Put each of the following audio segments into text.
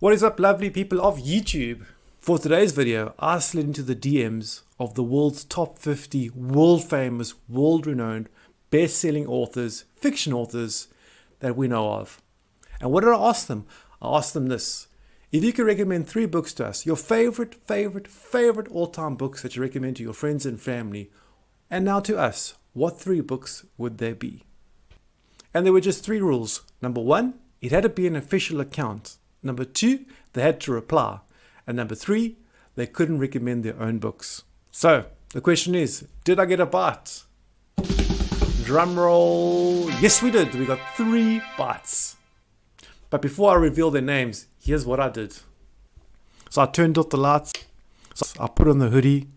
What is up, lovely people of YouTube? For today's video, I slid into the DMs of the world's top 50 world famous, world renowned, best-selling authors, fiction authors that we know of. And what did I ask them? I asked them this: if you could recommend 3 books to us, your favorite all-time books that you recommend to your friends and family, and now to us, what 3 books would they be? And there were just 3 rules. Number 1, it had to be an official account. Number 2, they had to reply. And number 3, they couldn't recommend their own books. So the question is, did I get a bite? Drum roll. Yes, we did. We got 3 bites. But before I reveal their names, here's what I did. So I turned off the lights. So I put on the hoodie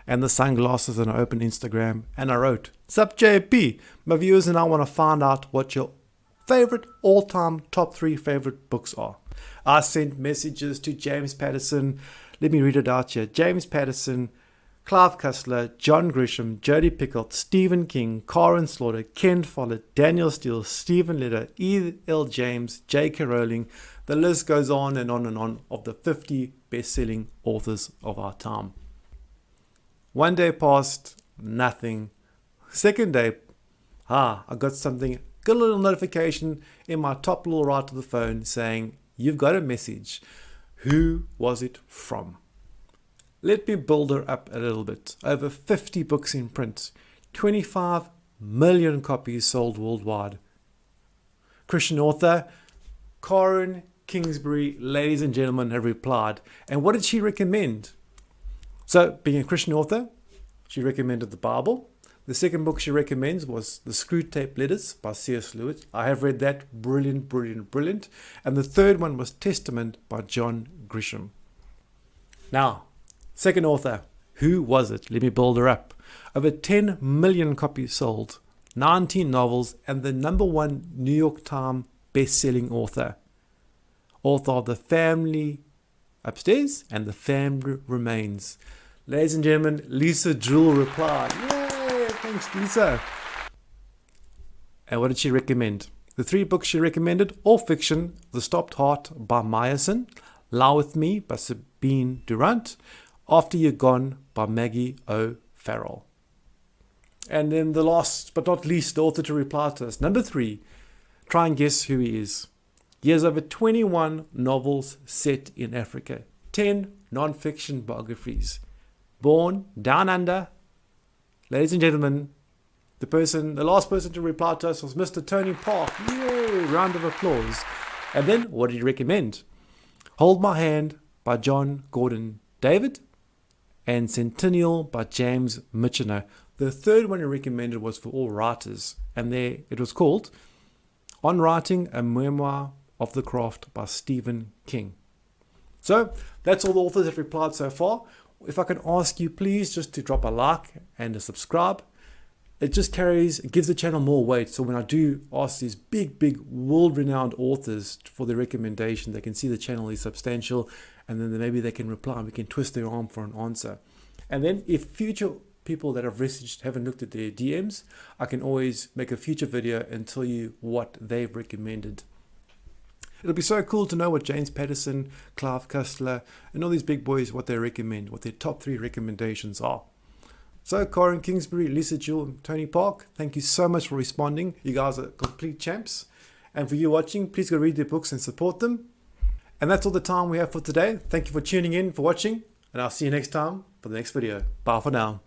and the sunglasses, and I opened Instagram and I wrote, "Sup JP, my viewers and I want to find out what your favorite all-time top 3 favorite books are." I sent messages to James Patterson. Let me read it out here. James Patterson, Clive Cussler, John Grisham, Jodi Picoult, Stephen King, Karen Slaughter, Ken Follett, Daniel Steele, Stephen Letter, E.L. James, J.K. Rowling. The list goes on and on and on of the 50 best-selling authors of our time. One day passed, nothing. Second day, I got something. Got a little notification in my top little right of the phone saying, "You've got a message." Who was it from? Let me build her up a little bit. Over 50 books in print, 25 million copies sold worldwide. Christian author Karen Kingsbury, ladies and gentlemen, have replied. And what did she recommend? So, being a Christian author, she recommended the Bible. The second book she recommends was The Screwtape Letters by C.S. Lewis. I have read that. Brilliant. And the third one was Testament by John Grisham. Now, second author, who was it? Let me build her up. Over 10 million copies sold, 19 novels, and the #1 New York Times best-selling author. Author of The Family Upstairs and The Family Remains. Ladies and gentlemen, Lisa Jewell replied. Yay! Thanks, Lisa. And what did she recommend? The 3 books she recommended, all fiction: The Stopped Heart by Meyerson, Lie With Me by Sabine Durant, After You're Gone by Maggie O'Farrell. And then the last but not least, the author to reply to us, number 3, try and guess who he is. He has over 21 novels set in Africa, 10 non-fiction biographies. Born down under. Ladies and gentlemen, the last person to reply to us was Mr. Tony Park. Yay! Round of applause. And then, what did he recommend? Hold My Hand by John Gordon David and Centennial by James Michener. The third one he recommended was for all writers, and it was called On Writing, a Memoir of the Craft by Stephen King. So, that's all the authors that replied so far. If I can ask you, please, just to drop a like and a subscribe. It gives the channel more weight. So when I do ask these big, world-renowned authors for their recommendation, they can see the channel is substantial, and then maybe they can reply and we can twist their arm for an answer. And then if future people that I've messaged haven't looked at their DMs, I can always make a future video and tell you what they've recommended. It'll be so cool to know what James Patterson, Clive Cussler, and all these big boys, what they recommend, what their top 3 recommendations are. So, Karen Kingsbury, Lisa Jewell, and Tony Park, thank you so much for responding. You guys are complete champs. And for you watching, please go read their books and support them. And that's all the time we have for today. Thank you for tuning in, for watching, and I'll see you next time for the next video. Bye for now.